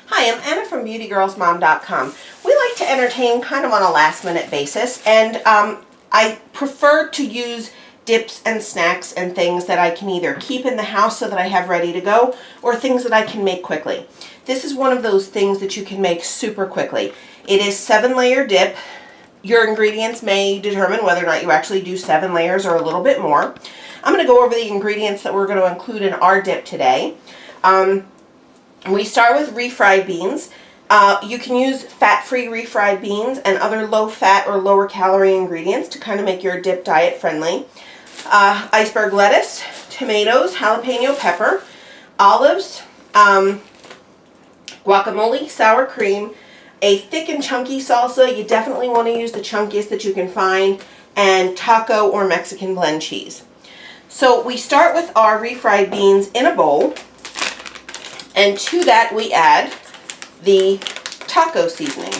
Hi, I'm Anna from BeautyGirlsMom.com. We like to entertain kind of on a last-minute basis, and I prefer to use dips and snacks and things that I can either keep in the house so that I have ready to go, or things that I can make quickly. This is one of those things that you can make super quickly. It is 7-layer dip. Your ingredients may determine whether or not you actually do 7 layers or a little bit more. I'm going to go over the ingredients that we're going to include in our dip today. We start with refried beans. You can use fat-free refried beans and other low-fat or lower-calorie ingredients to kind of make your dip diet friendly. Iceberg lettuce, tomatoes, jalapeno pepper, olives, guacamole, sour cream, a thick and chunky salsa. You definitely want to use the chunkiest that you can find, and taco or Mexican blend cheese. So we start with our refried beans in a bowl, and to that we add the taco seasoning.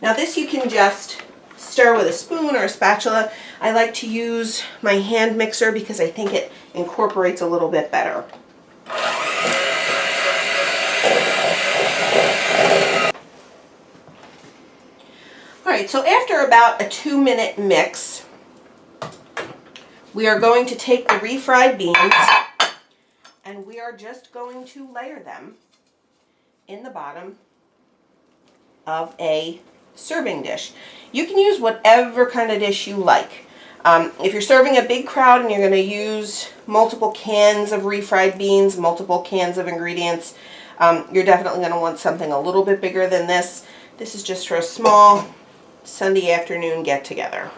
Now this you can just stir with a spoon or a spatula. I like to use my hand mixer because I think it incorporates a little bit better. Alright, so after about a 2-minute mix, we are going to take the refried beans and we are just going to layer them in the bottom of a serving dish. You can use whatever kind of dish you like. If you're serving a big crowd and you're going to use multiple cans of refried beans, multiple cans of ingredients, you're definitely going to want something a little bit bigger than this. This is just for a small Sunday afternoon get-together.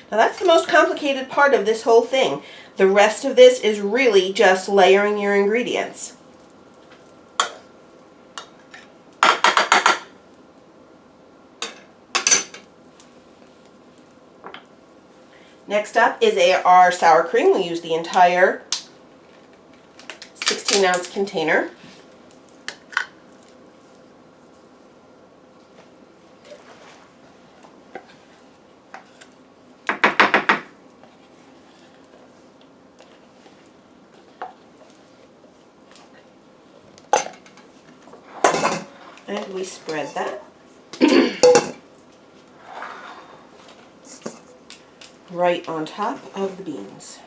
Now that's the most complicated part of this whole thing. The rest of this is really just layering your ingredients. Next up is our sour cream. We use the entire 16-ounce container. And we spread that right on top of the beans.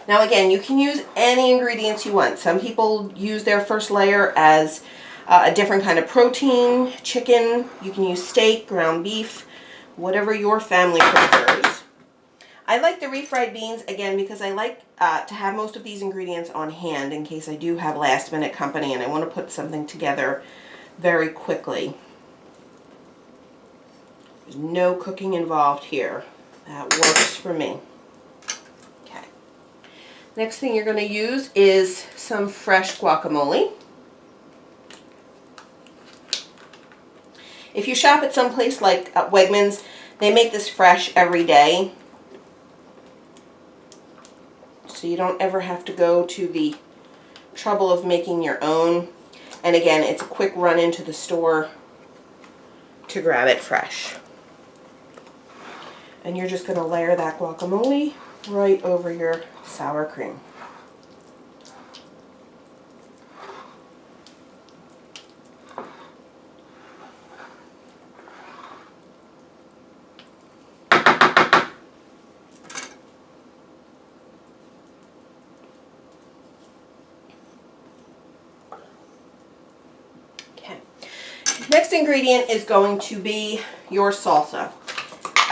Now again, you can use any ingredients you want. Some people use their first layer as a different kind of protein, chicken. You can use steak, ground beef, whatever your family prefers. I like the refried beans, again, because I like to have most of these ingredients on hand in case I do have last-minute company and I want to put something together very quickly. There's no cooking involved here. That works for me. Okay. Next thing you're going to use is some fresh guacamole. If you shop at some place like Wegmans, they make this fresh every day. So you don't ever have to go to the trouble of making your own. And again, it's a quick run into the store to grab it fresh. And you're just going to layer that guacamole right over your sour cream. Okay. Next ingredient is going to be your salsa.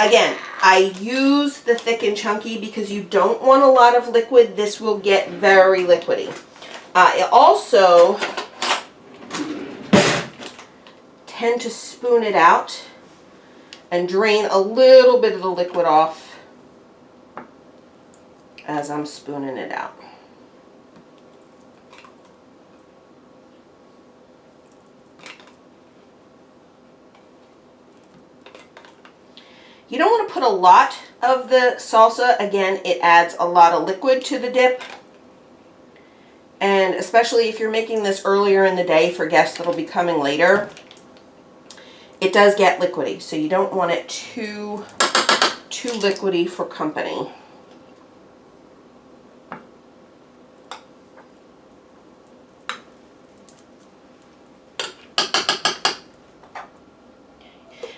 Again, I use the thick and chunky because you don't want a lot of liquid. This will get very liquidy. I also tend to spoon it out and drain a little bit of the liquid off as I'm spooning it out. You don't want to put a lot of the salsa. Again, it adds a lot of liquid to the dip. And especially if you're making this earlier in the day for guests that'll be coming later, it does get liquidy. So you don't want it too liquidy for company.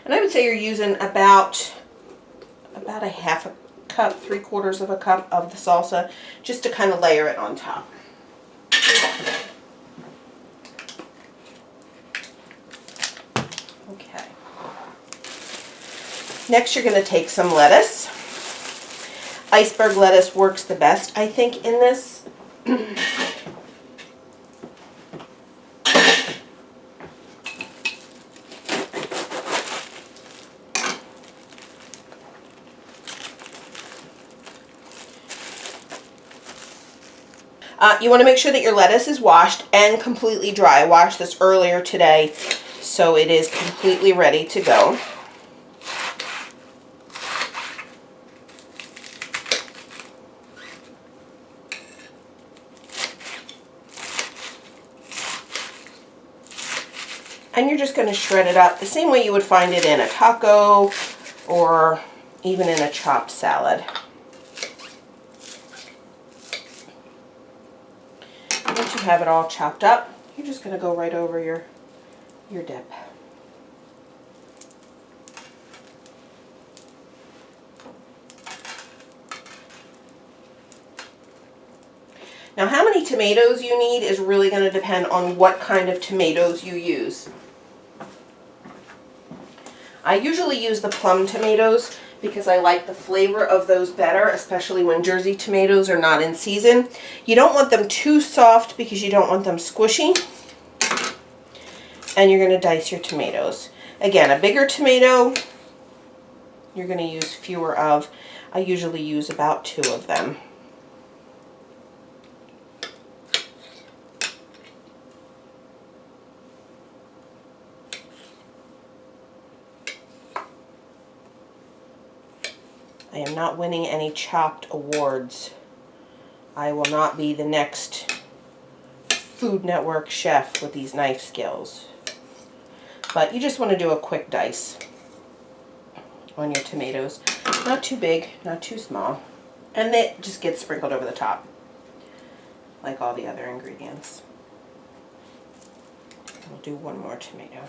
And I would say you're using about a half a cup, 3/4 of a cup of the salsa, just to kind of layer it on top. Okay. Next, you're going to take some lettuce. Iceberg lettuce works the best, I think, in this. You want to make sure that your lettuce is washed and completely dry. I washed this earlier today, so it is completely ready to go. And you're just going to shred it up the same way you would find it in a taco or even in a chopped salad. Once you have it all chopped up, you're just going to go right over your dip. Now, how many tomatoes you need is really going to depend on what kind of tomatoes you use. I usually use the plum tomatoes because I like the flavor of those better, especially when Jersey tomatoes are not in season. You don't want them too soft because you don't want them squishy. And you're going to dice your tomatoes. Again, a bigger tomato, you're going to use fewer of. I usually use about 2 of them. I am not winning any chopped awards. I will not be the next Food Network chef with these knife skills. But you just want to do a quick dice on your tomatoes. Not too big, not too small. And it just gets sprinkled over the top, like all the other ingredients. We'll do one more tomato.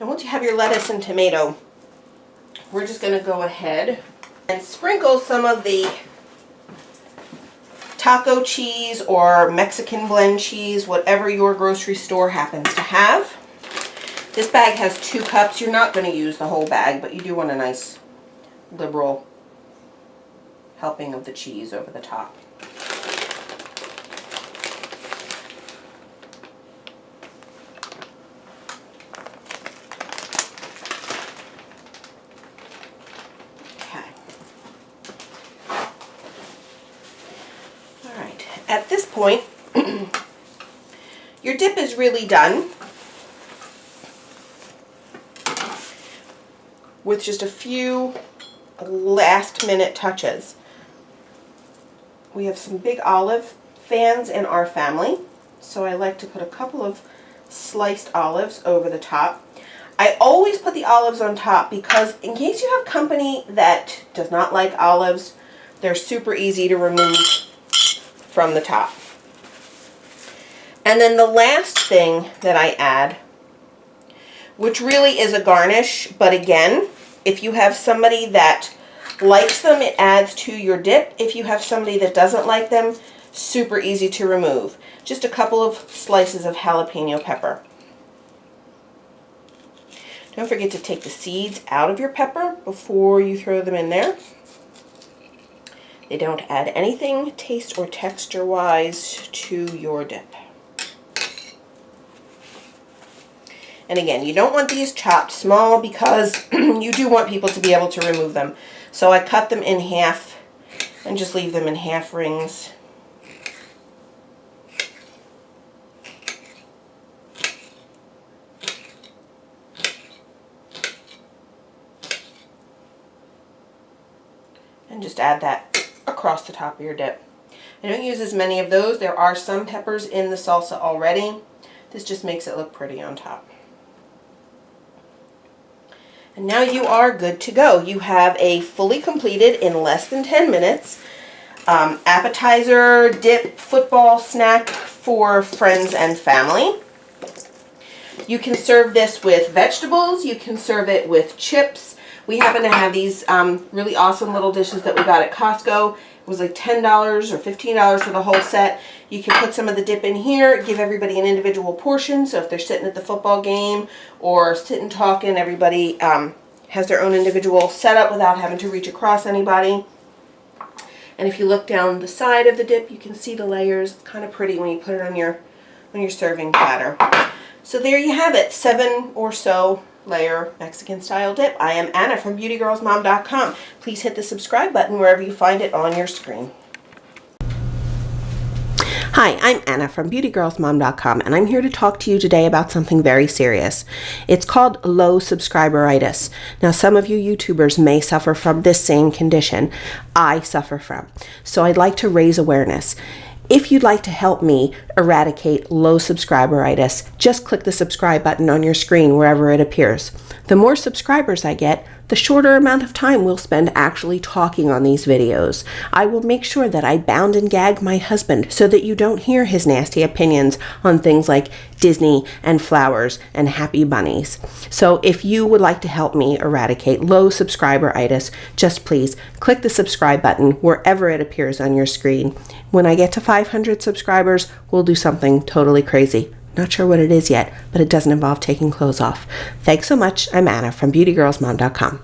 And once you have your lettuce and tomato, we're just going to go ahead and sprinkle some of the taco cheese or Mexican blend cheese, whatever your grocery store happens to have. This bag has 2 cups. You're not going to use the whole bag, but you do want a nice liberal helping of the cheese over the top. At this point, your dip is really done with just a few last minute touches. We have some big olive fans in our family, so I like to put a couple of sliced olives over the top. I always put the olives on top because in case you have company that does not like olives, they're super easy to remove from the top. And then the last thing that I add, which really is a garnish, but again, if you have somebody that likes them, it adds to your dip. If you have somebody that doesn't like them, super easy to remove. Just a couple of slices of jalapeno pepper. Don't forget to take the seeds out of your pepper before you throw them in there. They don't add anything taste or texture-wise to your dip. And again, you don't want these chopped small because you do want people to be able to remove them. So I cut them in half and just leave them in half rings. and just add that across the top of your dip. I don't use as many of those. There are some peppers in the salsa already. This just makes it look pretty on top. And now you are good to go. You have a fully completed, in less than 10 minutes, appetizer, dip, football snack for friends and family. You can serve this with vegetables. You can serve it with chips. We happen to have these really awesome little dishes that we got at Costco. It was like $10 or $15 for the whole set. You can put some of the dip in here, give everybody an individual portion. So if they're sitting at the football game or sitting talking, everybody has their own individual setup without having to reach across anybody. And if you look down the side of the dip, you can see the layers. It's kind of pretty when you put it on your serving platter. So there you have it, 7 or so layer Mexican style dip. I am Anna from beautygirlsmom.com. Please hit the subscribe button wherever you find it on your screen. Hi, I'm Anna from beautygirlsmom.com, and I'm here to talk to you today about something very serious. It's called low subscriberitis. Now, some of you YouTubers may suffer from this same condition I suffer from, so I'd like to raise awareness. If you'd like to help me eradicate low subscriberitis, just click the subscribe button on your screen wherever it appears. The more subscribers I get, the shorter amount of time we'll spend actually talking on these videos. I will make sure that I bound and gag my husband so that you don't hear his nasty opinions on things like Disney and flowers and happy bunnies. So if you would like to help me eradicate low subscriberitis, just please click the subscribe button wherever it appears on your screen. When I get to 500 subscribers, we'll do something totally crazy. Not sure what it is yet, but it doesn't involve taking clothes off. Thanks so much. I'm Anna from beautygirlsmom.com.